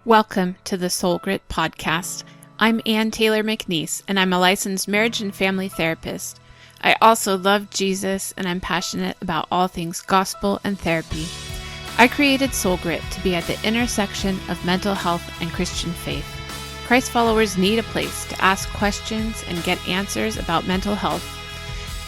Welcome to the Soul Grit podcast. I'm Ann Taylor McNeese, and I'm a licensed marriage and family therapist. I also love Jesus, and I'm passionate about all things gospel and therapy. I created Soul Grit to be at the intersection of mental health and Christian faith. Christ followers need a place to ask questions and get answers about mental health.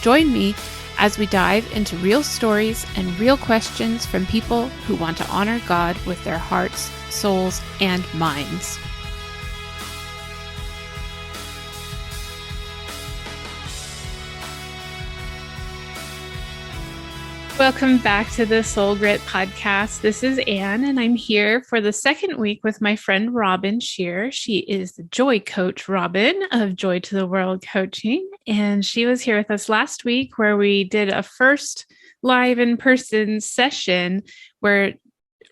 Join me as we dive into real stories and real questions from people who want to honor God with their hearts, souls, and minds. Welcome back to the Soul Grit podcast. This is Anne, and I'm here for the second week with my friend Robin Shear. She is the Joy Coach Robin of Joy to the World Coaching, and she was here with us last week where we did a first live in-person session where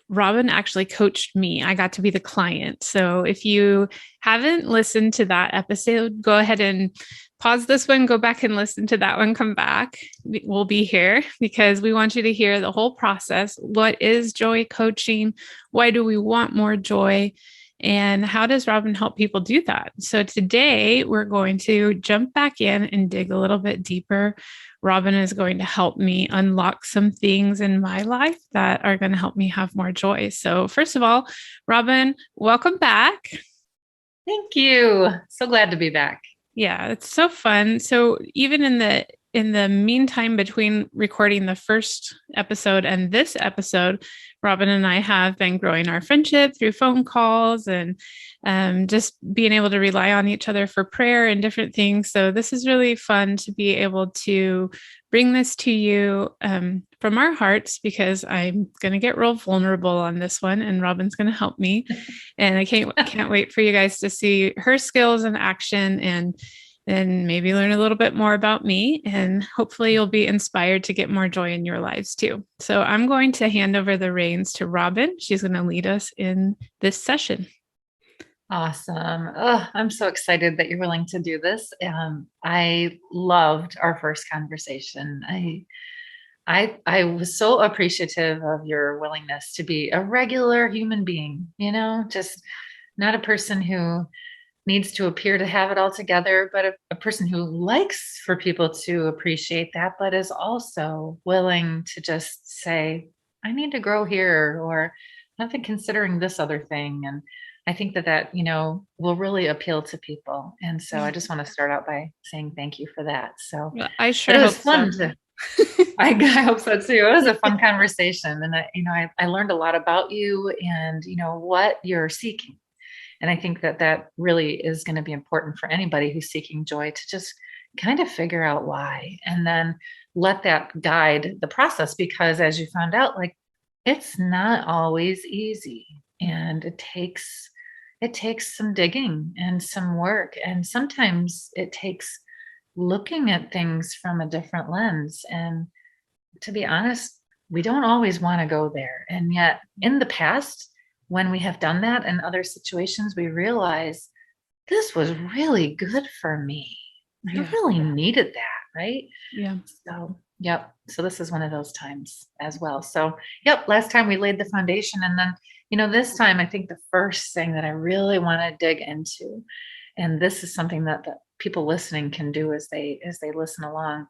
Robin actually coached me. I got to be the client. So if you haven't listened to that episode, go ahead and pause this one, go back and listen to that one, come back. We'll be here because we want you to hear the whole process. What is joy coaching? Why do we want more joy? And how does Robin help people do that? So today we're going to jump back in and dig a little bit deeper. Robin is going to help me unlock some things in my life that are going to help me have more joy. So first of all, Robin, welcome back. Thank you. So glad to be back. Yeah, it's so fun. So even in the meantime between recording the first episode and this episode, Robin and I have been growing our friendship through phone calls and just being able to rely on each other for prayer and different things. So this is really fun to be able to bring this to you from our hearts, because I'm going to get real vulnerable on this one, and Robin's going to help me. And I can't wait for you guys to see her skills in action and then maybe learn a little bit more about me, and hopefully you'll be inspired to get more joy in your lives too. So I'm going to hand over the reins to Robin. She's going to lead us in this session. Awesome. Oh, I'm so excited that you're willing to do this. I loved our first conversation. I was so appreciative of your willingness to be a regular human being, just not a person who needs to appear to have it all together, but a person who likes for people to appreciate that, but is also willing to just say, I need to grow here, or I've been considering this other thing. And I think that, will really appeal to people. And so I just want to start out by saying thank you for that. So I sure it hope was fun so. I hope so too. It was a fun conversation. And I learned a lot about you and, what you're seeking. And I think that really is going to be important for anybody who's seeking joy, to just kind of figure out why, and then let that guide the process, because as you found out, like, it's not always easy, and it takes some digging and some work. And sometimes it takes looking at things from a different lens. And to be honest, we don't always want to go there. And yet in the past, when we have done that in other situations, we realize this was really good for me. I really needed that, right? Yeah. So, yep. So this is one of those times as well. So, yep. Last time we laid the foundation, and then, this time I think the first thing that I really want to dig into, and this is something that the people listening can do as they listen along.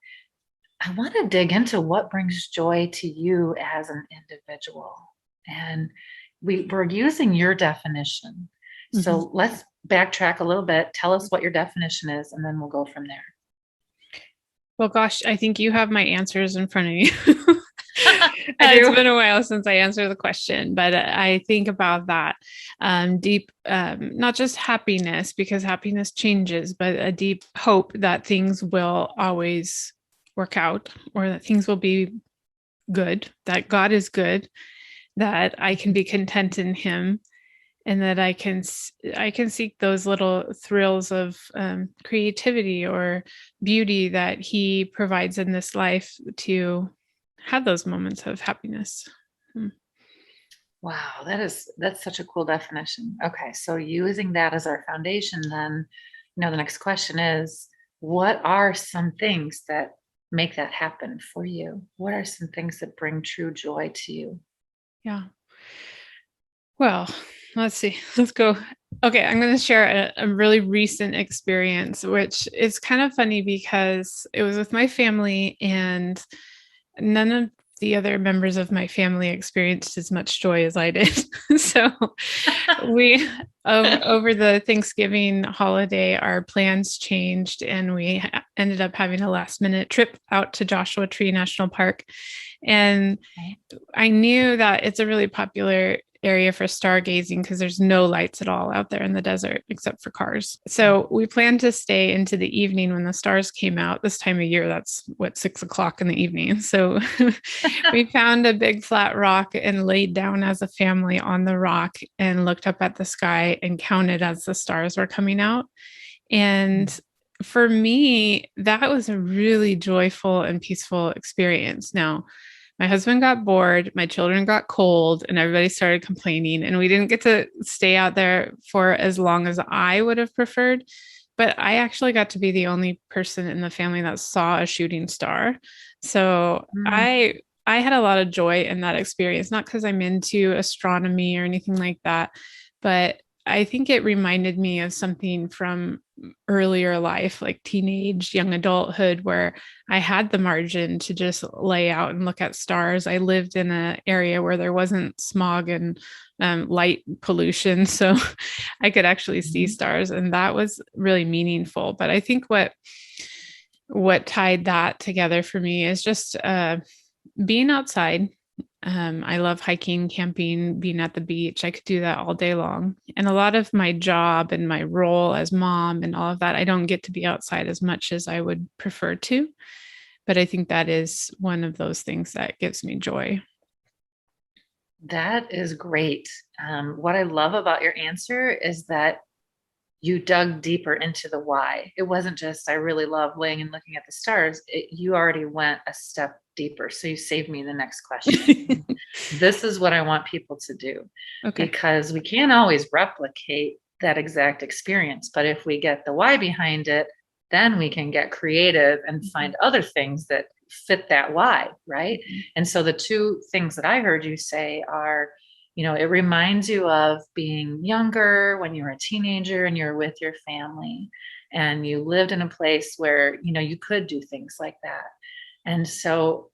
I want to dig into what brings joy to you as an individual. And we're using your definition. So let's backtrack a little bit. Tell us what your definition is, and then we'll go from there. Well, gosh, I think you have my answers in front of you. It's been a while since I answered the question, but I think about that deep, not just happiness, because happiness changes, but a deep hope that things will always work out, or that things will be good, that God is good, that I can be content in Him, and that I can seek those little thrills of creativity or beauty that He provides in this life to have those moments of happiness. Wow, that's such a cool definition. Okay, so using that as our foundation, then, the next question is, what are some things that make that happen for you? What are some things that bring true joy to you? Yeah. Well, Let's see. Let's go. Okay, I'm going to share a really recent experience, which is kind of funny because it was with my family, and none of the other members of my family experienced as much joy as I did. So we over the Thanksgiving holiday, our plans changed, and we ended up having a last minute trip out to Joshua Tree National Park. And I knew that it's a really popular area for stargazing because there's no lights at all out there in the desert except for cars. So we planned to stay into the evening when the stars came out. This time of year, that's what, 6 o'clock in the evening. So we found a big flat rock and laid down as a family on the rock and looked up at the sky and counted as the stars were coming out. And for me, that was a really joyful and peaceful experience. Now, my husband got bored, my children got cold, and everybody started complaining. And we didn't get to stay out there for as long as I would have preferred. But I actually got to be the only person in the family that saw a shooting star. So I had a lot of joy in that experience, not because I'm into astronomy or anything like that, but I think it reminded me of something from earlier life, like teenage, young adulthood, where I had the margin to just lay out and look at stars. I lived in an area where there wasn't smog and light pollution, so I could actually see stars, and that was really meaningful. But I think what tied that together for me is just being outside. I love hiking, camping, being at the beach. I could do that all day long. And a lot of my job and my role as mom and all of that, I don't get to be outside as much as I would prefer to. But I think that is one of those things that gives me joy. That is great. What I love about your answer is that you dug deeper into the why. It wasn't just, I really love laying and looking at the stars. You already went a step deeper. So you saved me the next question. This is what I want people to do, Okay. because we can't always replicate that exact experience. But if we get the why behind it, then we can get creative and find other things that fit that why, right? And so the two things that I heard you say are, it reminds you of being younger when you were a teenager and you're with your family and you lived in a place where, you could do things like that. And so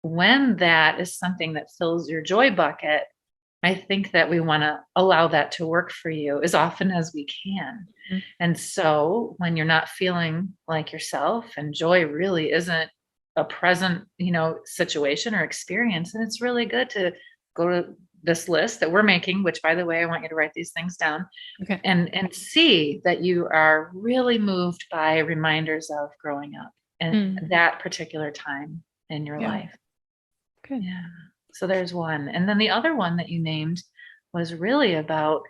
when that is something that fills your joy bucket, I think that we want to allow that to work for you as often as we can. Mm-hmm. And so when you're not feeling like yourself and joy really isn't a present, situation or experience, and it's really good to go to this list that we're making, which, by the way, I want you to write these things down. Okay. And see that you are really moved by reminders of growing up and that particular time in your life. Good. Yeah. So there's one. And then the other one that you named was really about,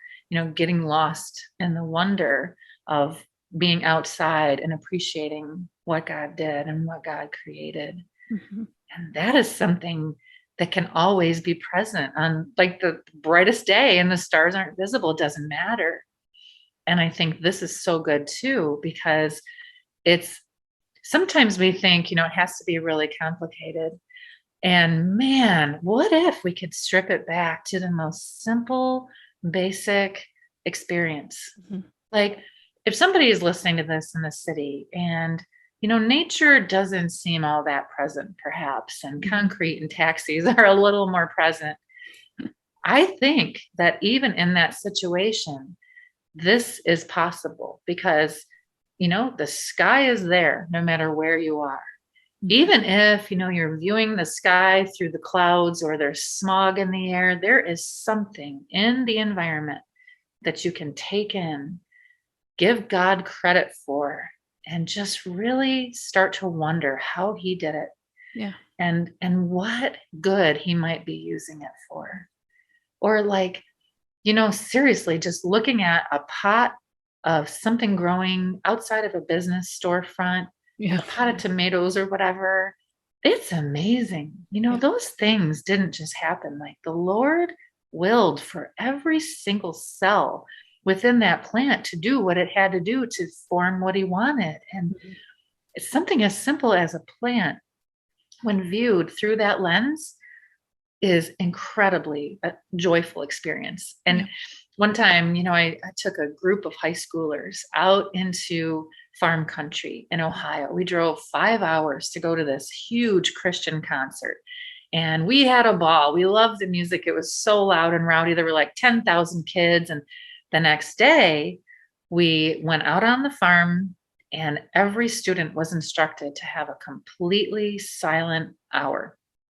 getting lost in the wonder of being outside and appreciating what God did and what God created. Mm-hmm. And that is something that can always be present on, like, the brightest day and the stars aren't visible. It doesn't matter. And I think this is so good too, because sometimes we think, it has to be really complicated. And man, what if we could strip it back to the most simple, basic experience? Mm-hmm. Like, if somebody is listening to this in the city and, nature doesn't seem all that present, perhaps, and concrete and taxis are a little more present. I think that even in that situation, this is possible because, the sky is there no matter where you are. Even if, you're viewing the sky through the clouds or there's smog in the air, there is something in the environment that you can take in, give God credit for, and just really start to wonder how he did it. Yeah. And what good he might be using it for. Or, like, seriously, just looking at a pot of something growing outside of a business storefront, a pot of tomatoes or whatever. It's amazing. Those things didn't just happen. Like, the Lord willed for every single cell within that plant to do what it had to do to form what he wanted. And it's something as simple as a plant, when viewed through that lens, is incredibly a joyful experience. Yeah. And one time, I took a group of high schoolers out into farm country in Ohio. We drove 5 hours to go to this huge Christian concert. And we had a ball. We loved the music. It was so loud and rowdy. There were like 10,000 kids. And the next day, we went out on the farm, and every student was instructed to have a completely silent hour.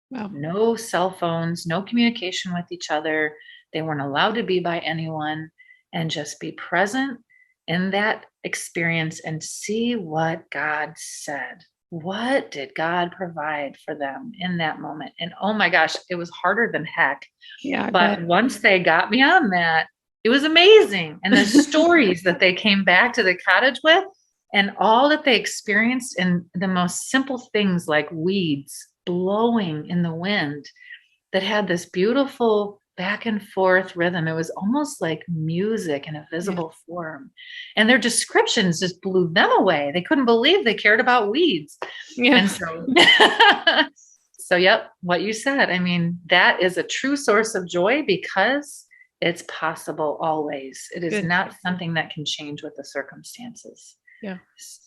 Wow. No cell phones, no communication with each other. They weren't allowed to be by anyone, and just be present in that experience and see what God said. What did God provide for them in that moment? And oh my gosh, it was harder than heck. Yeah, I But bet. once they got me on that, it was amazing. And the stories that they came back to the cottage with, and all that they experienced in the most simple things like weeds blowing in the wind that had this beautiful back and forth rhythm. It was almost like music in a Yeah. visible form. And their descriptions just blew them away. They couldn't believe they cared about weeds. Yeah. And so, so yep, what you said. I mean, that is a true source of joy because it's possible always. It is Good. not something that can change with the circumstances. Yeah. So,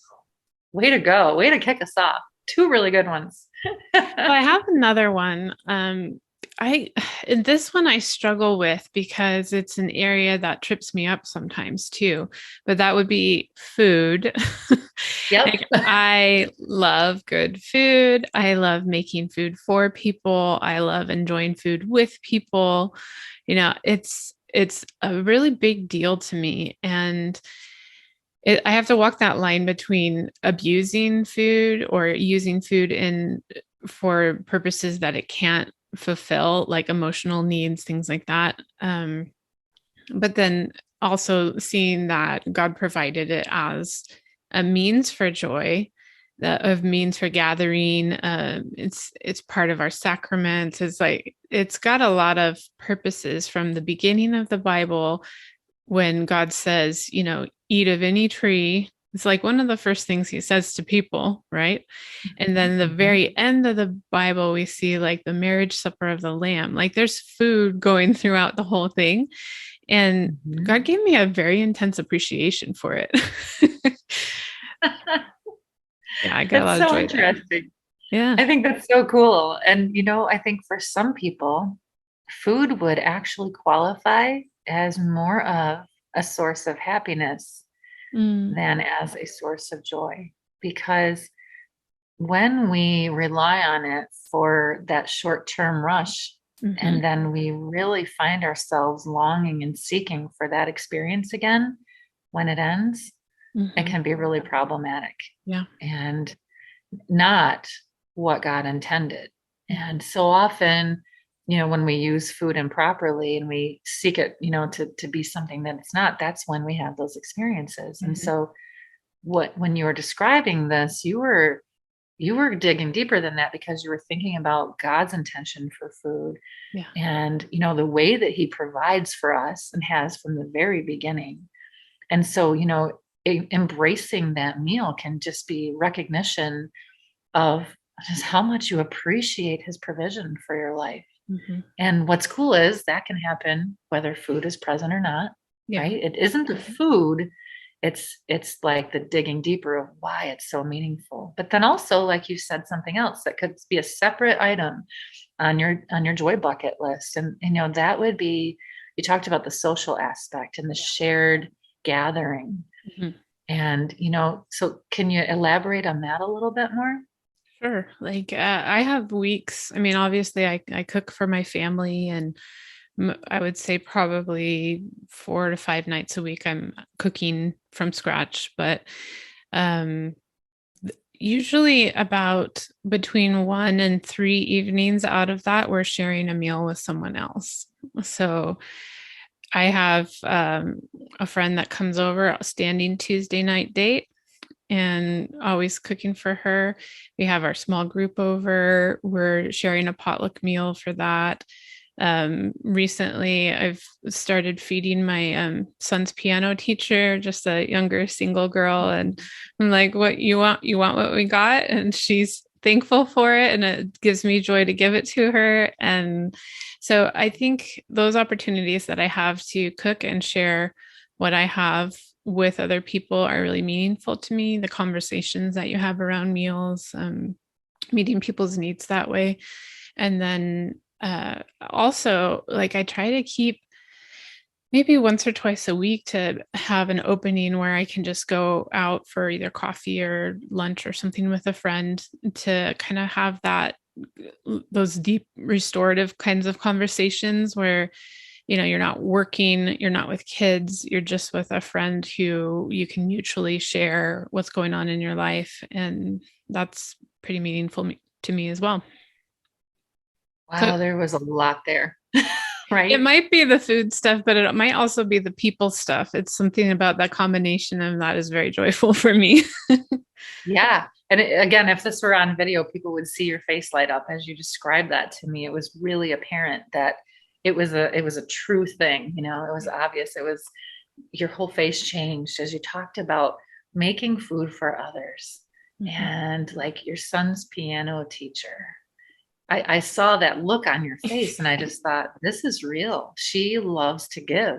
way to go. Way to kick us off. Two really good ones. Well, I have another one. I this one I struggle with because it's an area that trips me up sometimes too, but that would be food. Yep. Like, I love good food. I love making food for people. I love enjoying food with people. It's a really big deal to me, and I have to walk that line between abusing food or using food in for purposes that it can't fulfill, like emotional needs, things like that. But then also seeing that God provided it as a means for joy, of means for gathering. It's part of our sacraments. It's like it's got a lot of purposes from the beginning of the Bible when God says, eat of any tree. It's like one of the first things he says to people, right? And then the Mhm. very end of the Bible, we see like the marriage supper of the Lamb. Like there's food going throughout the whole thing. And Mhm. God gave me a very intense appreciation for it. Yeah, I got a That's lot of so joy there. interesting. Yeah. I think that's so cool. And, I think for some people, food would actually qualify as more of a source of happiness Mm, than as a source of joy. Because when we rely on it for that short term rush, hmm and then we really find ourselves longing and seeking for that experience again when it ends, it hmm can be really problematic Yeah. and not what God intended. hmm And so often, when we use food improperly and we seek it, to be something that it's not, that's when we have those experiences. And hmm so when you were describing this, you were digging deeper than that because you were thinking about God's intention for food Yeah. and the way that he provides for us and has from the very beginning. And so embracing that meal can just be recognition of just how much you appreciate his provision for your life. hmm And what's cool is that can happen whether food is present or not, Yeah. right? It isn't the food, it's like the digging deeper of why it's so meaningful. But then also, like you said, something else that could be a separate item on your joy bucket list. And that would be, you talked about the social aspect and the shared gathering. hmm And so can you elaborate on that a little bit more? Sure. Like I have weeks. I mean, obviously, I cook for my family, and I would say probably 4 to 5 nights a week I'm cooking from scratch. But um, usually about between 1 and 3 evenings out of that, we're sharing a meal with someone else. So I have a friend that comes over, standing Tuesday night date, and always cooking for her. We have our small group over. We're sharing a potluck meal for that. Recently, I've started feeding my son's piano teacher, just a younger single girl, and I'm like, "What you want? You want what we got?" And she's thankful for it, and it gives me joy to give it to her. And so I think those opportunities that I have to cook and share what I have with other people are really meaningful to me. The conversations that you have around meals, meeting people's needs that way. And then also, like, I try to keep maybe once or twice a week to have an opening where I can just go out for either coffee or lunch or something with a friend to kind of have those deep restorative kinds of conversations where, you're not working, you're not with kids, you're just with a friend who you can mutually share what's going on in your life. And that's pretty meaningful to me as well. So Wow, there was a lot there, it right? might be the food stuff, but it might also be the people stuff. It's something about that combination of that is very joyful for me. Yeah. And again, if this were on video, people would see your face light up as you described that to me. It was really apparent that it was a true thing. It was obvious. It was your whole face changed as you talked about making food for others Mhm. and like your son's piano teacher. I saw that look on your face and I just thought, this is real. She loves to give.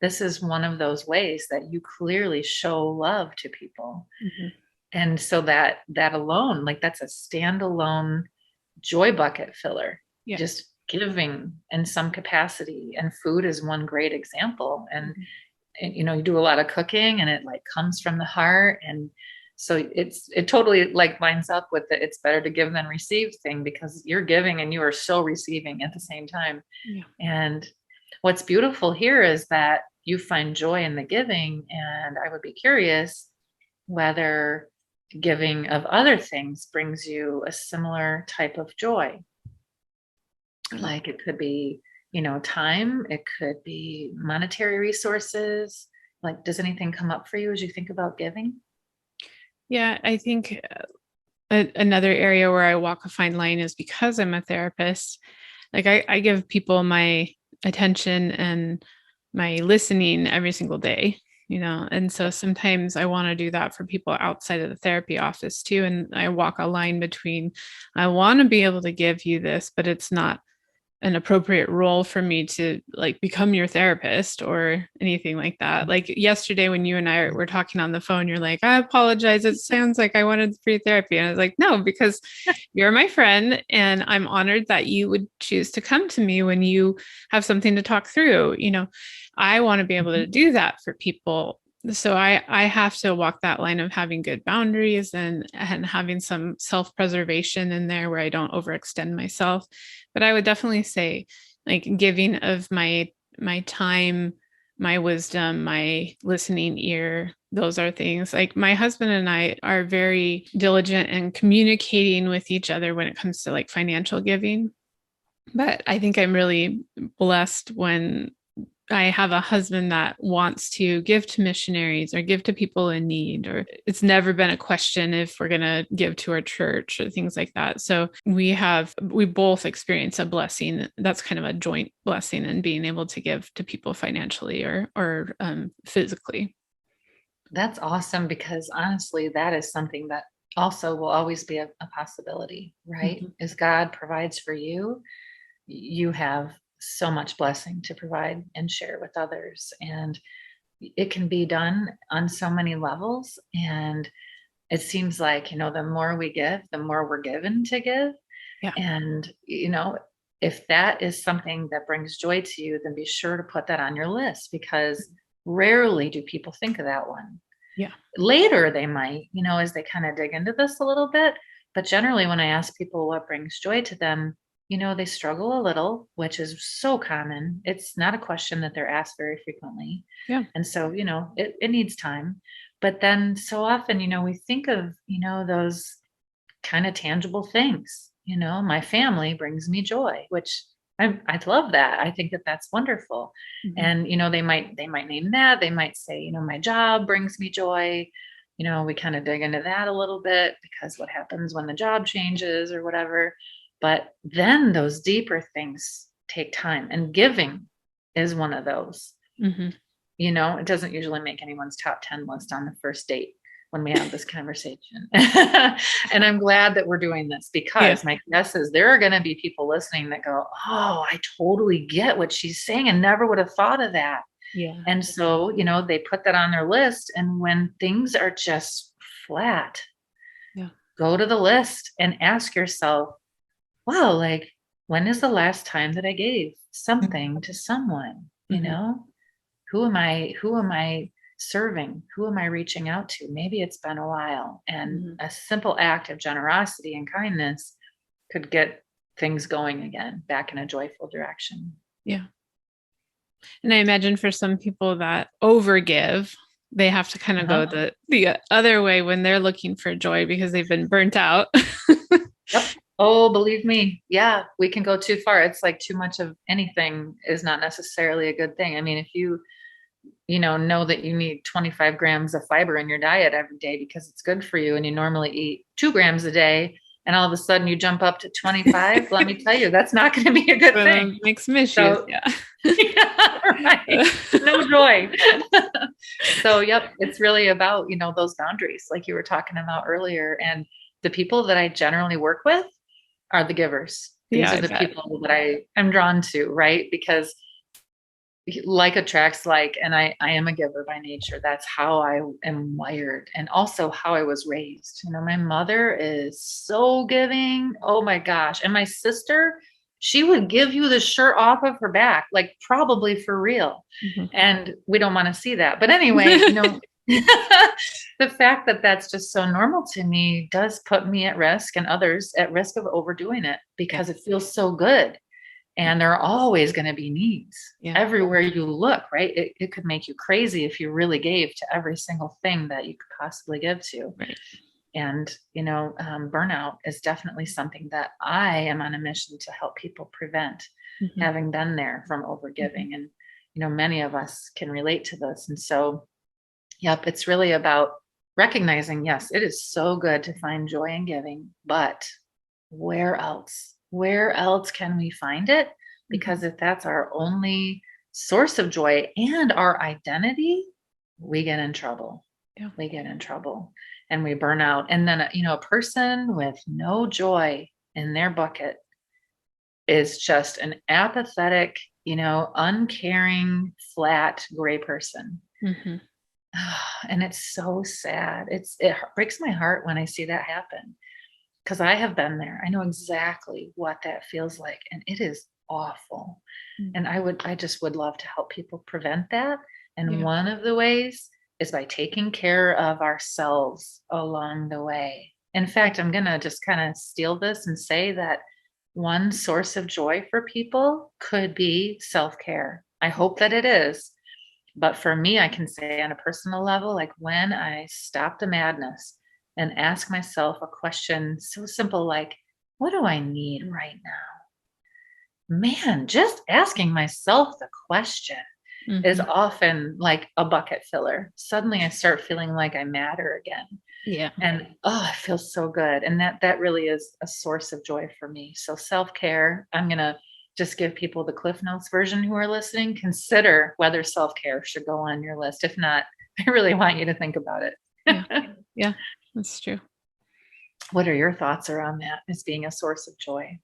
This is one of those ways that you clearly show love to people. Mhm. And so that alone, like that's a standalone joy bucket filler, Yeah. just giving in some capacity. And food is one great example. Mhm. And you do a lot of cooking and it like comes from the heart. And so it totally like lines up with the it's better to give than receive thing because you're giving and you are so receiving at the same time. Yeah. And what's beautiful here is that you find joy in the giving. And I would be curious whether giving of other things brings you a similar type of joy. Like it could be, time, it could be monetary resources. Like, does anything come up for you as you think about giving? Yeah, I think another area where I walk a fine line is because I'm a therapist. Like I give people my attention and my listening every single day, and so sometimes I want to do that for people outside of the therapy office too. And I walk a line between I want to be able to give you this, but it's not an appropriate role for me to like become your therapist or anything like that. Like yesterday when you and I were talking on the phone, you're like, I apologize. It sounds like I wanted free therapy. And I was like, no, because you're my friend and I'm honored that you would choose to come to me when you have something to talk through. I want to be able to Mhm. do that for people. So I have to walk that line of having good boundaries and having some self-preservation in there where I don't overextend myself. But I would definitely say like giving of my time, my wisdom, my listening ear, those are things like my husband and I are very diligent in communicating with each other when it comes to like financial giving. But I think I'm really blessed when I have a husband that wants to give to missionaries or give to people in need, or it's never been a question if we're going to give to our church or things like that. So we both experience a blessing. That's kind of a joint blessing in being able to give to people financially or physically. That's awesome because honestly, that is something that also will always be a possibility, right? Mm-hmm. As God provides for you, you have so much blessing to provide and share with others. And it can be done on so many levels. And it seems like, the more we give, the more we're given to give. Yeah. And, if that is something that brings joy to you, then be sure to put that on your list because rarely do people think of that one. Yeah. Later, they might, as they kind of dig into this a little bit. But generally, when I ask people what brings joy to them, they struggle a little, which is so common. It's not a question that they're asked very frequently. Yeah. And so, it needs time. But then so often, we think of, those kind of tangible things. My family brings me joy, which I love that. I think that that's wonderful. Mm-hmm. And, they might name that. They might say, my job brings me joy. We kind of dig into that a little bit because what happens when the job changes or whatever. But then those deeper things take time and giving is one of those. Mm-hmm. It doesn't usually make anyone's top 10 list on the first date, when we have this conversation. And I'm glad that we're doing this, because my guess is there are going to be people listening that go, oh, I totally get what she's saying and never would have thought of that. Yeah. And so, they put that on their list. And when things are just flat, go to the list and ask yourself, wow, like, when is the last time that I gave something to someone? Who am I serving? Who am I reaching out to? Maybe it's been a while, and a simple act of generosity and kindness could get things going again, back in a joyful direction. Yeah. And I imagine for some people that overgive, they have to kind of go the other way when they're looking for joy because they've been burnt out. Yep. Oh, believe me. Yeah, we can go too far. It's like too much of anything is not necessarily a good thing. I mean, if you know that you need 25 grams of fiber in your diet every day because it's good for you, and you normally eat 2 grams a day, and all of a sudden you jump up to 25, let me tell you, that's not going to be a good thing. Makes some issues. So, yeah, right. No joy. So, yep, it's really about, those boundaries like you were talking about earlier. And the people that I generally work with are the givers. These are the people that I am drawn to, right? Because like attracts like, and I am a giver by nature. That's how I am wired, and also how I was raised. My mother is so giving. Oh my gosh. And my sister, she would give you the shirt off of her back, like probably for real. And we don't want to see that. But anyway, the fact that that's just so normal to me does put me at risk, and others at risk, of overdoing it, because it feels so good. And there are always going to be needs everywhere you look, right? It could make you crazy if you really gave to every single thing that you could possibly give to. Right. And, burnout is definitely something that I am on a mission to help people prevent, having been there from overgiving. And, many of us can relate to this. And so, yep, it's really about recognizing, yes, it is so good to find joy in giving, but where else? Where else can we find it? Because if that's our only source of joy and our identity, we get in trouble. Yeah. We get in trouble and we burn out. And then, a person with no joy in their bucket is just an apathetic, uncaring, flat, gray person. And it's so sad. It breaks my heart when I see that happen. Because I have been there. I know exactly what that feels like. And it is awful. And I just would love to help people prevent that. And one of the ways is by taking care of ourselves along the way. In fact, I'm going to just kind of steal this and say that one source of joy for people could be self-care. I hope that it is. But for me, I can say on a personal level, like when I stop the madness and ask myself a question so simple like, what do I need right now? Man, just asking myself the question is often like a bucket filler. Suddenly I start feeling like I matter again. Yeah. And it feels so good. And that really is a source of joy for me. So self-care, I'm going to just give people the Cliff Notes version who are listening. Consider whether self-care should go on your list. If not, I really want you to think about it. Yeah. That's true. What are your thoughts around that as being a source of joy?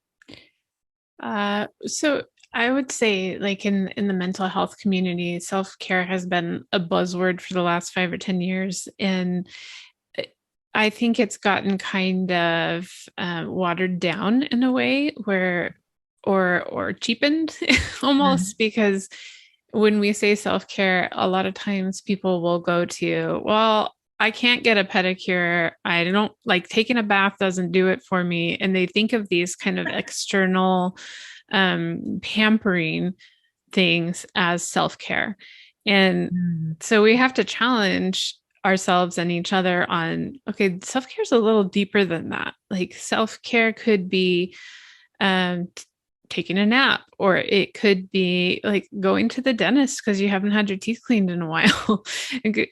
So I would say, like in the mental health community, self-care has been a buzzword for the last 5 or 10 years. And I think it's gotten kind of watered down in a way or cheapened almost, because when we say self-care, a lot of times people will go to, well, I can't get a pedicure. I don't like taking a bath doesn't do it for me. And they think of these kind of external pampering things as self-care. And so we have to challenge ourselves and each other on, okay, self-care is a little deeper than that. Like self-care could be taking a nap, or it could be like going to the dentist because you haven't had your teeth cleaned in a while,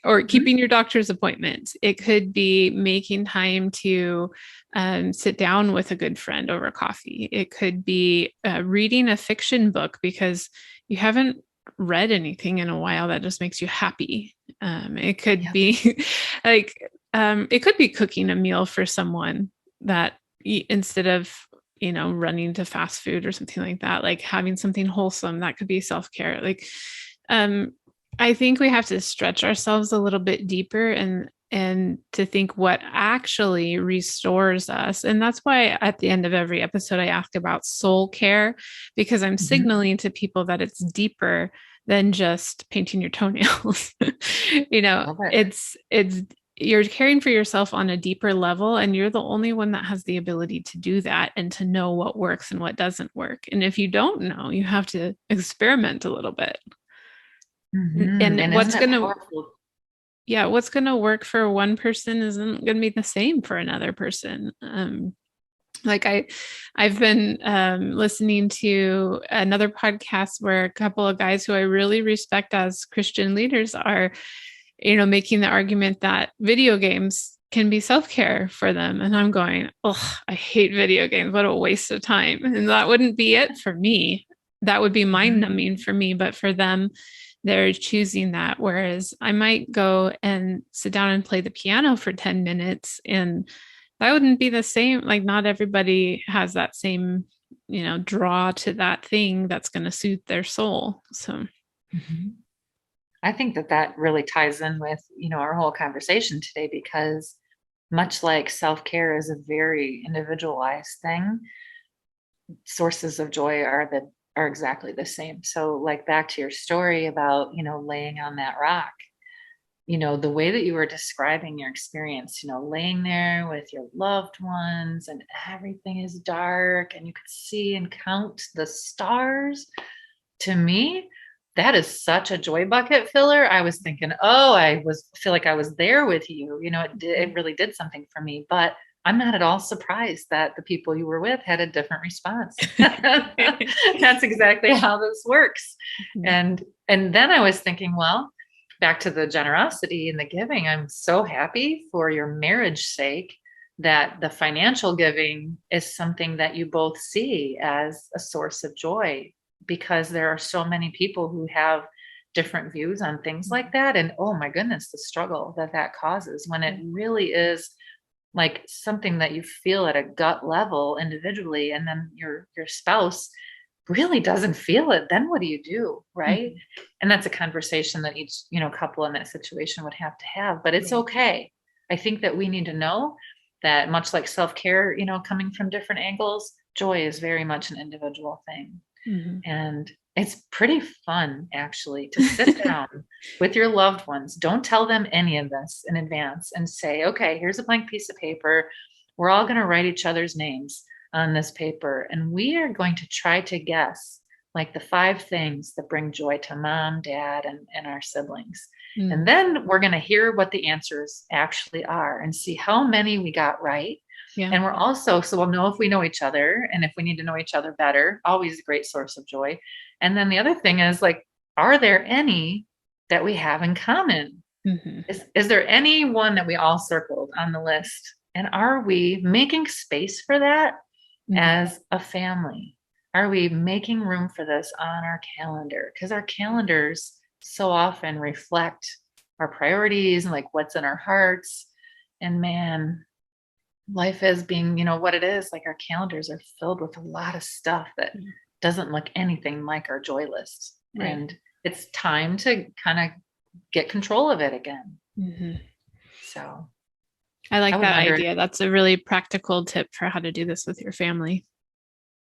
or keeping your doctor's appointments. It could be making time to sit down with a good friend over coffee. It could be reading a fiction book because you haven't read anything in a while that just makes you happy. It could be like it could be cooking a meal for someone that instead of, running to fast food or something like that, like having something wholesome, that could be self-care. Like, um, I think we have to stretch ourselves a little bit deeper and to think what actually restores us. And that's why at the end of every episode, I ask about soul care, because I'm Mhm. signaling to people that it's deeper than just painting your toenails. Love it. It's you're caring for yourself on a deeper level, and you're the only one that has the ability to do that and to know what works and what doesn't work. And if you don't know, you have to experiment a little bit. Mhm. And And isn't it powerful? what's going to work for one person isn't going to be the same for another person. Like I've been listening to another podcast where a couple of guys who I really respect as Christian leaders are, making the argument that video games can be self-care for them. And I'm going, oh, I hate video games. What a waste of time. And that wouldn't be it for me. That would be mind Mhm. numbing for me. But for them, they're choosing that. Whereas I might go and sit down and play the piano for 10 minutes, and that wouldn't be the same. Like, not everybody has that same, draw to that thing that's going to suit their soul. So, Mhm. I think that that really ties in with, our whole conversation today because much like self-care is a very individualized thing, sources of joy are exactly the same. So like back to your story about, laying on that rock, the way that you were describing your experience, laying there with your loved ones and everything is dark and you could see and count the stars. To me, that is such a joy bucket filler. I was thinking, oh, feel like I was there with you. It really did something for me. But I'm not at all surprised that the people you were with had a different response. That's exactly how this works. And then I was thinking, well, back to the generosity and the giving. I'm so happy for your marriage sake that the financial giving is something that you both see as a source of joy, because there are so many people who have different views on things like that. And oh my goodness, the struggle that that causes when it really is like something that you feel at a gut level individually, and then your spouse really doesn't feel it. Then what do you do, right? And that's a conversation that each couple in that situation would have to have, but it's okay. I think that we need to know that much like self-care, coming from different angles, joy is very much an individual thing. Mhm. And it's pretty fun, actually, to sit down with your loved ones. Don't tell them any of this in advance and say, okay, here's a blank piece of paper. We're all going to write each other's names on this paper. And we are going to try to guess like the 5 things that bring joy to mom, dad, and our siblings. And Mm. then we're going to hear what the answers actually are and see how many we got right. Yeah. And we're also, so we'll know if we know each other and if we need to know each other better, always a great source of joy. And then the other thing is like, are there any that we have in common? Mhm. Is there any one that we all circled on the list? And are we making space for that Mhm. as a family? Are we making room for this on our calendar? Because our calendars so often reflect our priorities and like what's in our hearts. And man, life is being, what it is, like our calendars are filled with a lot of stuff that doesn't look anything like our joy list. Right. And it's time to kind of get control of it again. Mhm. So I I like would that wonder, idea. That's a really practical tip for how to do this with your family.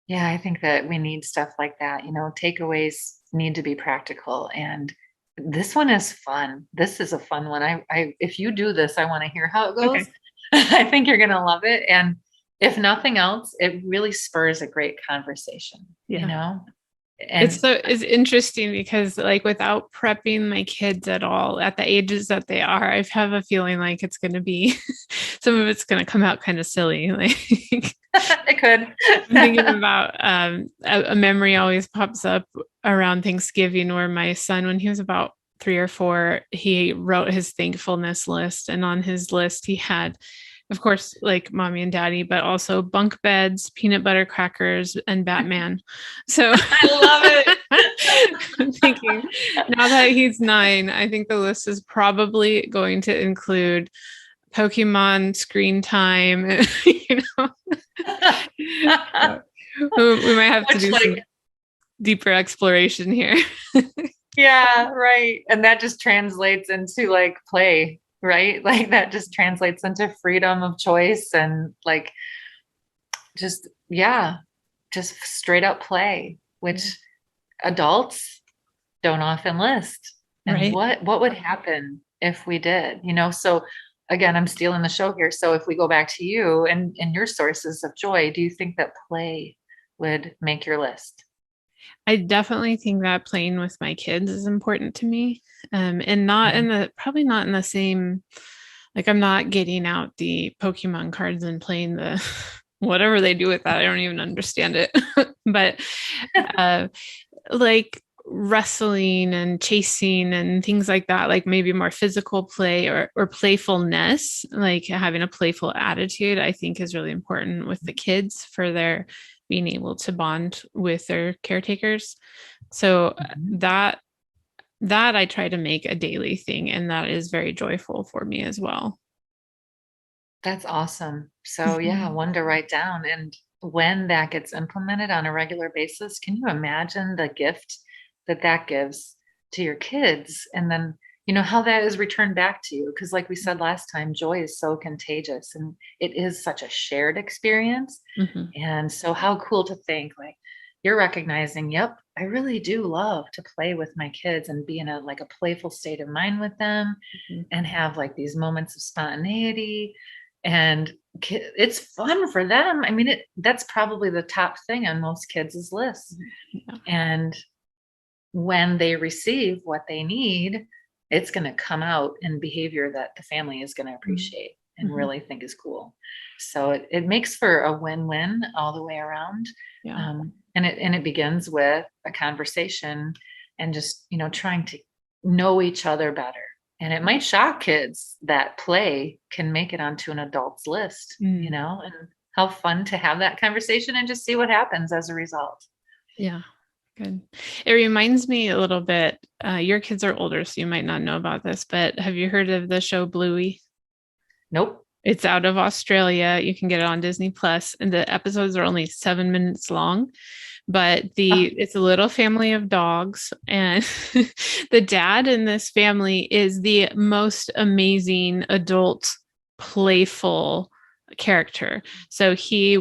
yeah, I think that we need stuff like that. Takeaways need to be practical. And this one is fun. This is a fun one. If you do this, I want to hear how it goes. Okay. I think you're going to love it. And if nothing else, it really spurs a great conversation, Yeah. And It's interesting because, like, without prepping my kids at all at the ages that they are, I have a feeling like it's going to be some of it's going to come out kind of silly. Like, it could. I'm thinking about a memory always pops up around Thanksgiving where my son, when he was about 3 or 4, he wrote his thankfulness list. And on his list, he had, of course, like mommy and daddy, but also bunk beds, peanut butter crackers, and Batman. So I love it. I'm thinking now that he's 9, I think the list is probably going to include Pokemon screen time, you know. We might have to Which do some like, deeper exploration here. yeah, right. And that just translates into like play, right? Like that just translates into freedom of choice and like just, yeah, just straight up play, which adults don't often list. And Right. what would happen if we did? So again, I'm stealing the show here. So if we go back to you and your sources of joy, do you think that play would make your list? I definitely think that playing with my kids is important to me. And not Mhm. in the probably not in the same, like I'm not getting out the Pokemon cards and playing the whatever they do with that. I don't even understand it. But uh like wrestling and chasing and things like that, like maybe more physical play or playfulness, like having a playful attitude, I think is really important with the kids for their being able to bond with their caretakers. So Mhm. that I try to make a daily thing, and that is very joyful for me as well. That's awesome. So yeah, Mhm. one to write down. And when that gets implemented on a regular basis, can you imagine the gift that that gives to your kids? And then, how that is returned back to you. Because like we said last time, joy is so contagious and it is such a shared experience. Mhm. And so how cool to think like you're recognizing, yep, I really do love to play with my kids and be in a like a playful state of mind with them Mhm. and have like these moments of spontaneity and it's fun for them. I mean, that's probably the top thing on most kids' lists. Yeah. And when they receive what they need, it's going to come out in behavior that the family is going to appreciate and Mhm. really think is cool. So it makes for a win-win all the way around. Yeah. And it begins with a conversation and just, trying to know each other better. And it might shock kids that play can make it onto an adult's list, Mm. and how fun to have that conversation and just see what happens as a result. Yeah. Good. It reminds me a little bit. Your kids are older, so you might not know about this, but have you heard of the show Bluey? Nope. It's out of Australia. You can get it on Disney Plus, and the episodes are only 7 minutes long. But it's a little family of dogs, and the dad in this family is the most amazing adult, playful character. So he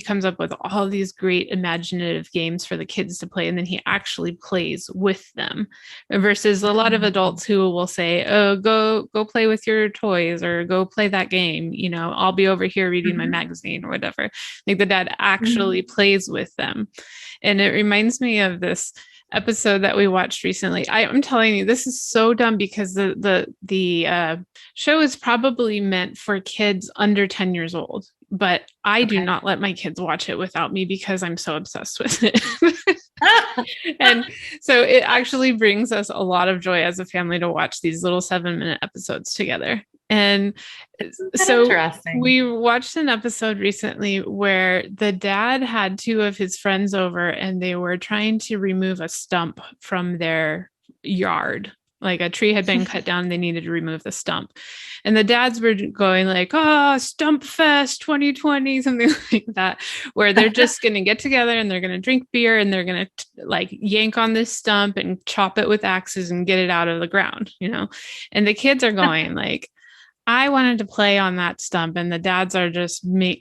comes up with all these great imaginative games for the kids to play, and then he actually plays with them, versus a lot of Mhm. adults who will say, oh, go play with your toys or go play that game, I'll be over here reading my Mhm. magazine or whatever. Like the dad actually Mhm. plays with them. And it reminds me of this episode that we watched recently. I'm telling you, this is so dumb because the show is probably meant for kids under 10 years old, but I do Okay. not let my kids watch it without me because I'm so obsessed with it. And so it actually brings us a lot of joy as a family to watch these little 7 minute episodes together. And Isn't that so interesting? we watched an episode recently where the dad had two of his friends over and they were trying to remove a stump from their yard. Like a tree had been cut down, they needed to remove the stump. And the dads were going like, oh, Stump Fest 2020, something like that, where they're just going to get together and they're going to drink beer and they're going to like yank on this stump and chop it with axes and get it out of the ground. And the kids are going like, I wanted to play on that stump, and the dads are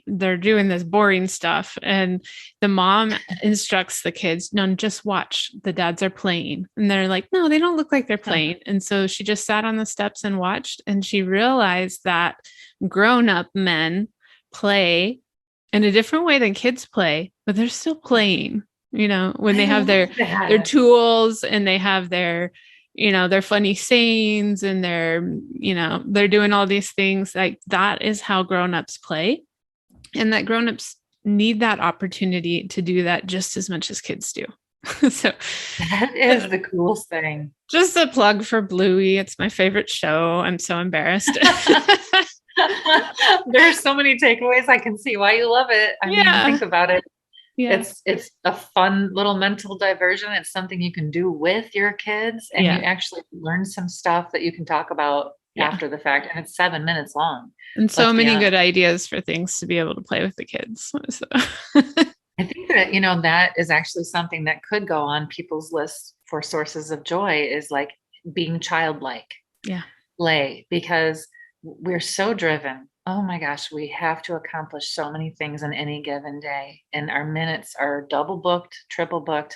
they're doing this boring stuff. And the mom instructs the kids, no, just watch. The dads are playing. And they're like, no, they don't look like they're playing. And so she just sat on the steps and watched, and she realized that grown-up men play in a different way than kids play, but they're still playing, when I they have love their that. tools and they have their funny sayings and they're doing all these things. Like that is how grown-ups play, and that grown-ups need that opportunity to do that just as much as kids do. So That is the coolest thing. just a plug for Bluey. It's my favorite show. I'm so embarrassed. There are so many takeaways. I can see why you love it. I mean, Yeah. think about it. Yeah. It's a fun little mental diversion. It's something you can do with your kids and you Yeah. actually learn some stuff that you can talk about Yeah. after the fact, and it's 7 minutes long. And so Let's be many honest. good ideas for things to be able to play with the kids. So. I think that, that is actually something that could go on people's list for sources of joy is like being childlike, Yeah. play, because we're so driven. Oh my gosh, we have to accomplish so many things in any given day, and our minutes are double booked, triple booked,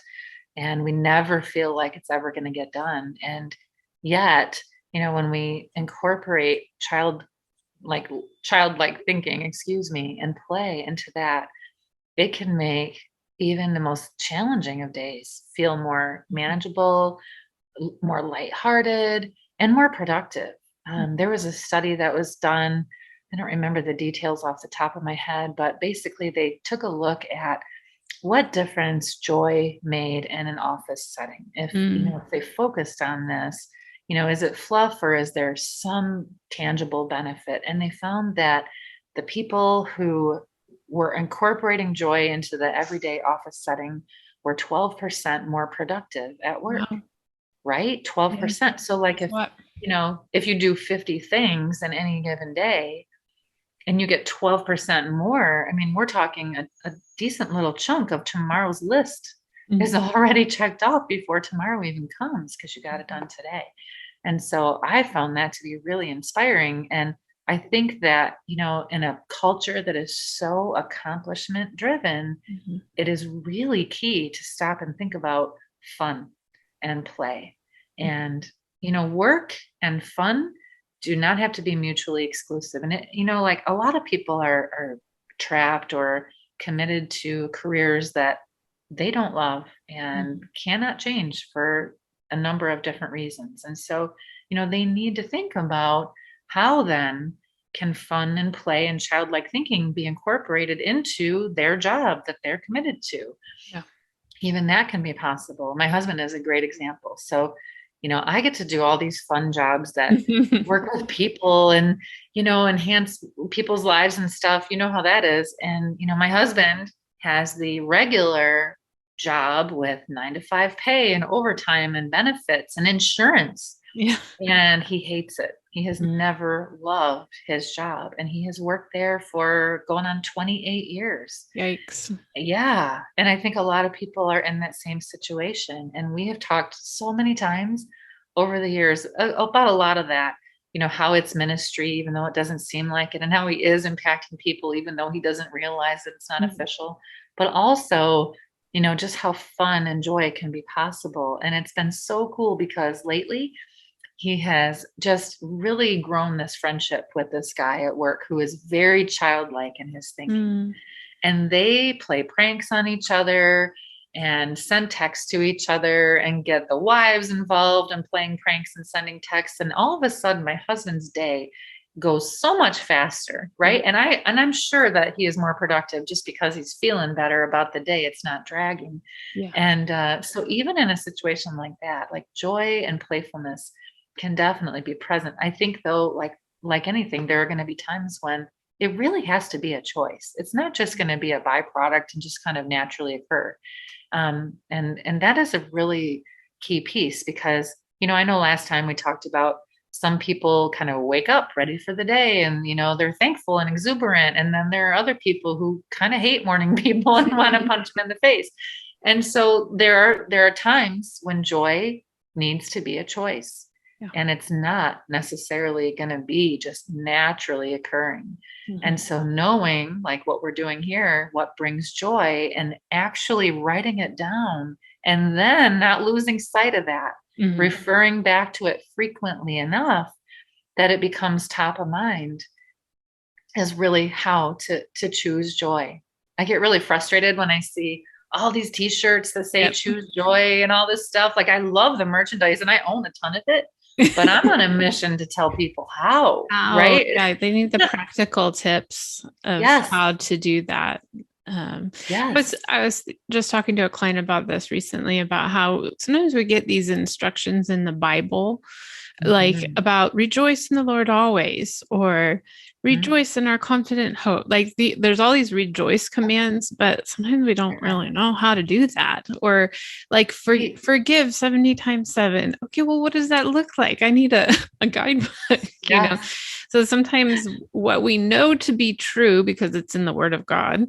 and we never feel like it's ever going to get done. And yet, when we incorporate like childlike thinking, excuse me, and play into that, it can make even the most challenging of days feel more manageable, more lighthearted, and more productive. There was a study that was done. I don't remember the details off the top of my head, but basically they took a look at what difference joy made in an office setting. If they focused on this, is it fluff or is there some tangible benefit? And they found that the people who were incorporating joy into the everyday office setting were 12% more productive at work, Wow. right? Yeah. 12%. So like That's what? if you do 50 things in any given day and you get 12% more, I mean, we're talking a decent little chunk of tomorrow's list is already checked off before tomorrow even comes because you got it done today. And so I found that to be really inspiring. And I think that, in a culture that is so accomplishment driven, it is really key to stop and think about fun and play. And, work and fun do not have to be mutually exclusive. And like a lot of people are trapped or committed to careers that they don't love and cannot change for a number of different reasons. And so, they need to think about how then can fun and play and childlike thinking be incorporated into their job that they're committed to. Yeah. Even that can be possible. My husband is a great example. So, I get to do all these fun jobs that work with people and, enhance people's lives and stuff. You know how that is. And, my husband has the regular job with 9 to 5 pay and overtime and benefits and insurance. Yeah. And he hates it. He has never loved his job, and he has worked there for going on 28 years. Yikes. Yeah. And I think a lot of people are in that same situation. And we have talked so many times over the years about a lot of that, how it's ministry, even though it doesn't seem like it, and how he is impacting people, even though he doesn't realize that it's not official, but also, just how fun and joy can be possible. And it's been so cool because lately he has just really grown this friendship with this guy at work who is very childlike in his thinking. And they play pranks on each other and send texts to each other and get the wives involved in playing pranks and sending texts. And all of a sudden, my husband's day goes so much faster, right? And I'm sure that he is more productive just because he's feeling better about the day. It's not dragging. Yeah. And so even in a situation like that, like joy and playfulness can definitely be present. I think though, like anything, there are going to be times when it really has to be a choice. It's not just going to be a byproduct and just kind of naturally occur. And that is a really key piece because, I know last time we talked about some people kind of wake up ready for the day and, they're thankful and exuberant. And then there are other people who kind of hate morning people and want to punch them in the face. And so there are times when joy needs to be a choice. Yeah. And it's not necessarily going to be just naturally occurring. And so knowing like what we're doing here, what brings joy and actually writing it down and then not losing sight of that, referring back to it frequently enough that it becomes top of mind is really how to choose joy. I get really frustrated when I see all these t-shirts that say choose joy and all this stuff. Like I love the merchandise and I own a ton of it. But I'm on a mission to tell people how, right? Yeah, they need the practical tips of how to do that. I was just talking to a client about this recently about how sometimes we get these instructions in the Bible, like about rejoice in the Lord always, or rejoice in our confident hope. Like there's all these rejoice commands, but sometimes we don't really know how to do that. Or like forgive 70 times 7. Okay, well, what does that look like? I need a guidebook, Yes. So sometimes what we know to be true because it's in the word of God,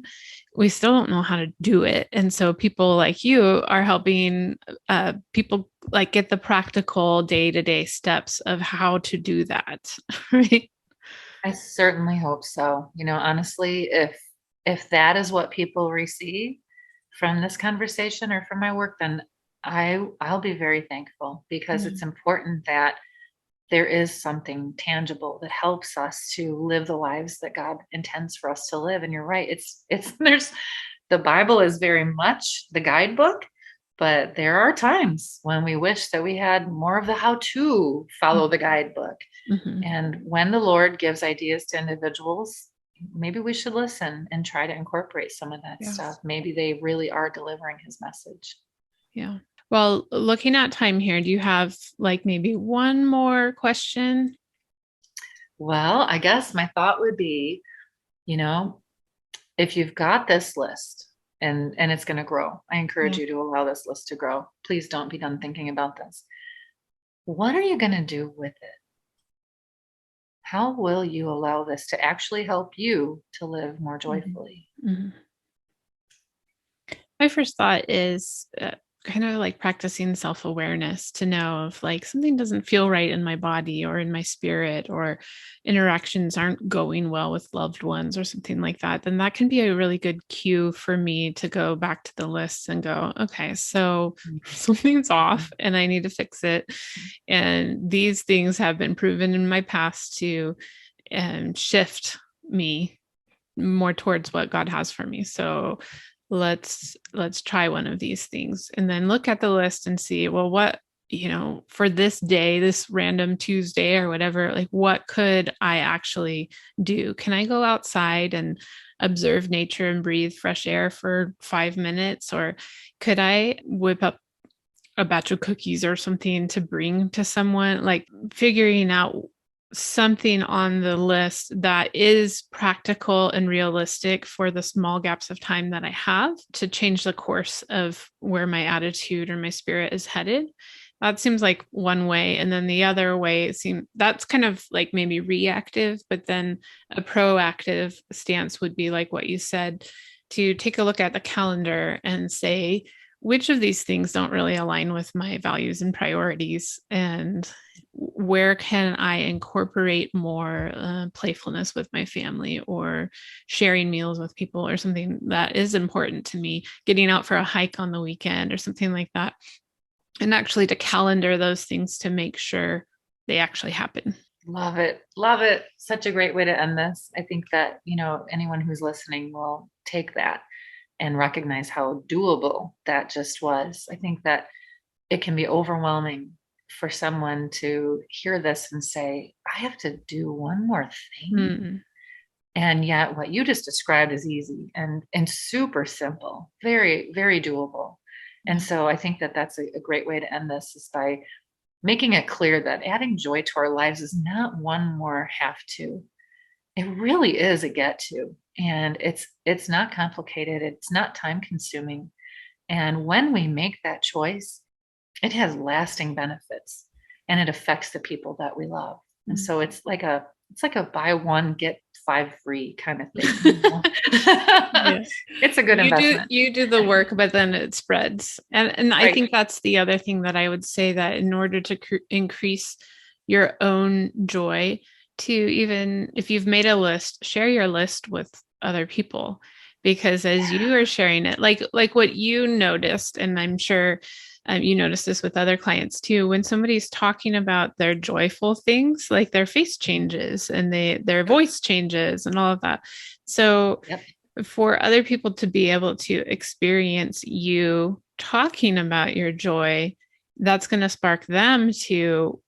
we still don't know how to do it. And so people like you are helping people like get the practical day-to-day steps of how to do that, right? I certainly hope so. Honestly, if that is what people receive from this conversation or from my work, then I'll be very thankful, because Yeah. it's important that there is something tangible that helps us to live the lives that God intends for us to live. And you're right. It's there's the Bible is very much the guidebook, but there are times when we wish that we had more of the how to follow the guidebook. Mm-hmm. And when the Lord gives ideas to individuals, maybe we should listen and try to incorporate some of that stuff. Yes. Maybe they really are delivering his message. Yeah. Well, looking at time here, do you have like maybe one more question? Well, I guess my thought would be, you know, if you've got this list, and it's going to grow, I encourage Yeah. you to allow this list to grow. Please don't be done thinking about this. What are you going to do with it? How will you allow this to actually help you to live more Mm-hmm. joyfully? Mm-hmm. My first thought is kind of like practicing self awareness to know if like something doesn't feel right in my body or in my spirit, or interactions aren't going well with loved ones or something like that. Then that can be a really good cue for me to go back to the list and go, okay, so something's off and I need to fix it. And these things have been proven in my past to shift me more towards what God has for me. So let's try one of these things and then look at the list and see, well, what, for this day, this random Tuesday or whatever, like what could I actually do? Can I go outside and observe nature and breathe fresh air for 5 minutes? Or could I whip up a batch of cookies or something to bring to someone? Like figuring out something on the list that is practical and realistic for the small gaps of time that I have to change the course of where my attitude or my spirit is headed. That seems like one way. And then the other way seems that's kind of like maybe reactive, but then a proactive stance would be like what you said, to take a look at the calendar and say, which of these things don't really align with my values and priorities, and where can I incorporate more playfulness with my family, or sharing meals with people, or something that is important to me, getting out for a hike on the weekend or something like that, and actually to calendar those things to make sure they actually happen. Love it. Love it. Such a great way to end this. I think that, anyone who's listening will take that and recognize how doable that just was. I think that it can be overwhelming for someone to hear this and say, I have to do one more thing. Mm, And yet what you just described is easy and super simple, very, very doable. And yeah. so I think that that's a great way to end this, is by making it clear that adding joy to our lives is not one more have to. It really is a get to. And it's not complicated. It's not time consuming. And when we make that choice, it has lasting benefits, and it affects the people that we love. And Mm. so it's like a buy one get five free kind of thing. Yes. It's a good investment. You do the work, but then it spreads. And I Right. think that's the other thing that I would say, that in order to increase your own joy, to, even if you've made a list, share your list with other people, because as you are sharing it, like what you noticed, and I'm sure you notice this with other clients too, when somebody's talking about their joyful things, like their face changes and their voice changes and all of that. So Yep. for other people to be able to experience you talking about your joy, that's going to spark them to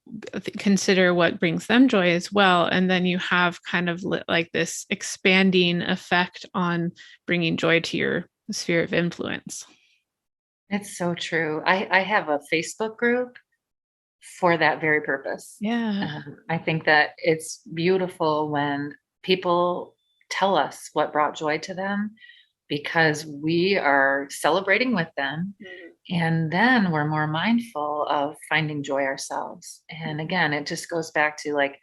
consider what brings them joy as well. And then you have kind of like this expanding effect on bringing joy to your sphere of influence. It's so true. I have a Facebook group for that very purpose. Yeah. I think that it's beautiful when people tell us what brought joy to them because we are celebrating with them. And then we're more mindful of finding joy ourselves. And again, it just goes back to like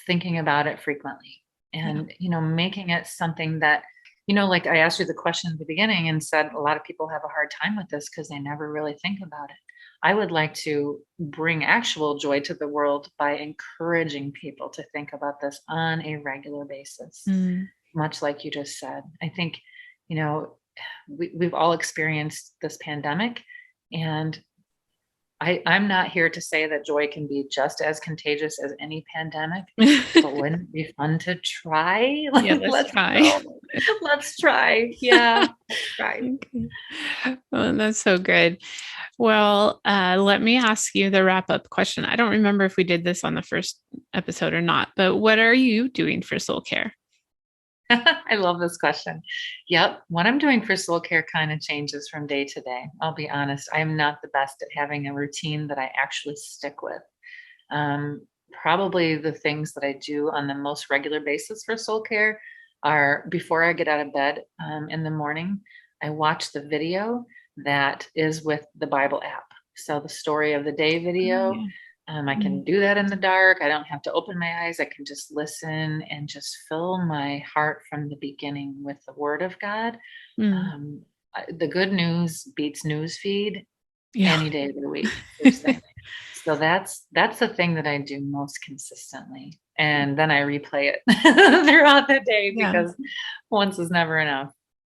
thinking about it frequently and, making it something that, like I asked you the question at the beginning and said a lot of people have a hard time with this because they never really think about it. I would like to bring actual joy to the world by encouraging people to think about this on a regular basis, much like you just said. I think, we've all experienced this pandemic, and I'm not here to say that joy can be just as contagious as any pandemic, but wouldn't it be fun to try? Yeah, let's try. Let's try. Yeah, let's try. Well, that's so good. Well, let me ask you the wrap-up question. I don't remember if we did this on the first episode or not, but what are you doing for soul care? I love this question. Yep. What I'm doing for soul care kind of changes from day to day. I'll be honest. I'm not the best at having a routine that I actually stick with. Probably the things that I do on the most regular basis for soul care are before I get out of bed in the morning, I watch the video that is with the Bible app. So the story of the day video. I can do that in the dark. I don't have to open my eyes. I can just listen and just fill my heart from the beginning with the Word of God. The good news beats news feed any day of the week. So that's the thing that I do most consistently. And then I replay it throughout the day because once is never enough.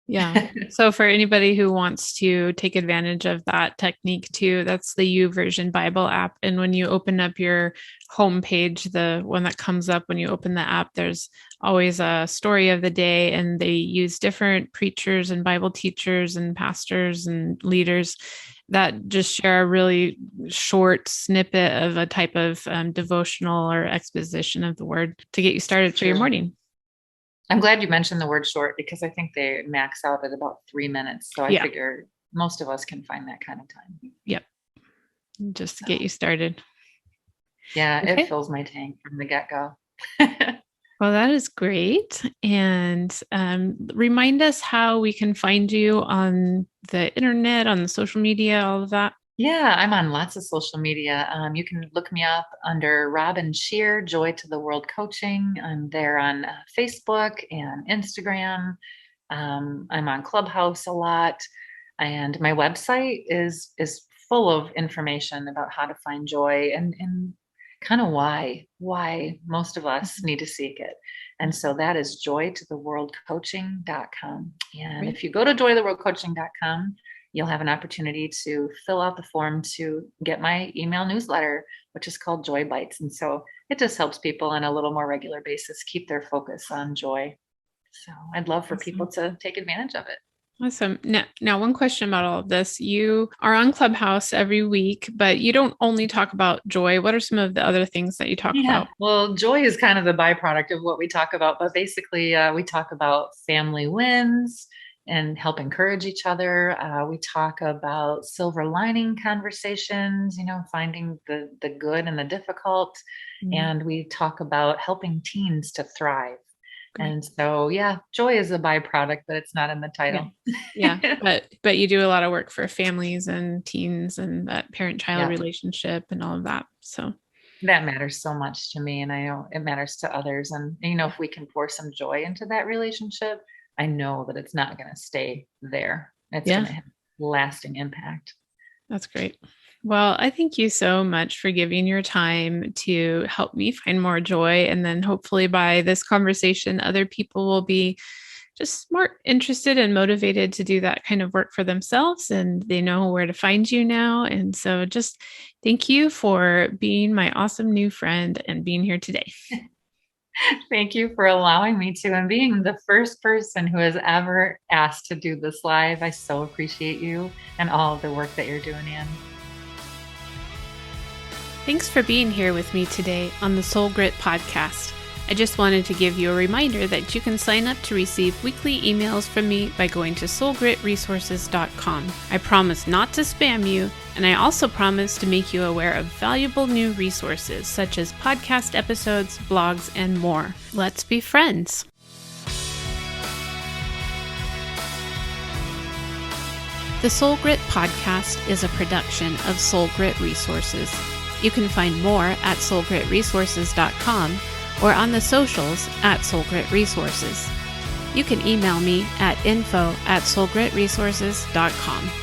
Yeah. So for anybody who wants to take advantage of that technique too, that's the YouVersion Bible app. And when you open up your homepage, the one that comes up when you open the app, there's always a story of the day, and they use different preachers and Bible teachers and pastors and leaders that just share a really short snippet of a type of devotional or exposition of the word to get you started for your morning. I'm glad you mentioned the word short because I think they max out at about 3 minutes. So I figure most of us can find that kind of time. Yep. Just to get you started. Yeah, it fills my tank from the get-go. Well, that is great. And remind us how we can find you on the internet, on the social media, all of that. Yeah, I'm on lots of social media. You can look me up under Robin Shear, Joy to the World Coaching. I'm there on Facebook and Instagram. I'm on Clubhouse a lot. And my website is full of information about how to find joy and kind of why most of us need to seek it. And so that is joytotheworldcoaching.com. And if you go to joytotheworldcoaching.com, you'll have an opportunity to fill out the form to get my email newsletter, which is called Joy Bites. And so it just helps people on a little more regular basis keep their focus on joy. So I'd love for people to take advantage of it. Awesome. Now, one question about all of this. You are on Clubhouse every week, but you don't only talk about joy. What are some of the other things that you talk about? Well, joy is kind of the byproduct of what we talk about, but basically we talk about family wins and help encourage each other. We talk about silver lining conversations, finding the good and the difficult. And we talk about helping teens to thrive. Great. And so, joy is a byproduct, but it's not in the title. Yeah. But you do a lot of work for families and teens and that parent-child relationship and all of that. So that matters so much to me. And I know it matters to others. And, if we can pour some joy into that relationship, I know that it's not going to stay there. It's going to have lasting impact. That's great. Well, I thank you so much for giving your time to help me find more joy. And then hopefully by this conversation, other people will be just more interested and motivated to do that kind of work for themselves, and they know where to find you now. And so just thank you for being my awesome new friend and being here today. Thank you for allowing me to, and being the first person who has ever asked to do this live. I so appreciate you and all of the work that you're doing, Anne. Thanks for being here with me today on the Soul Grit podcast. I just wanted to give you a reminder that you can sign up to receive weekly emails from me by going to soulgritresources.com. I promise not to spam you, and I also promise to make you aware of valuable new resources such as podcast episodes, blogs, and more. Let's be friends. The Soul Grit podcast is a production of Soul Grit Resources. You can find more at soulgritresources.com or on the socials at Soul Grit Resources. You can email me at info@soulgritresources.com.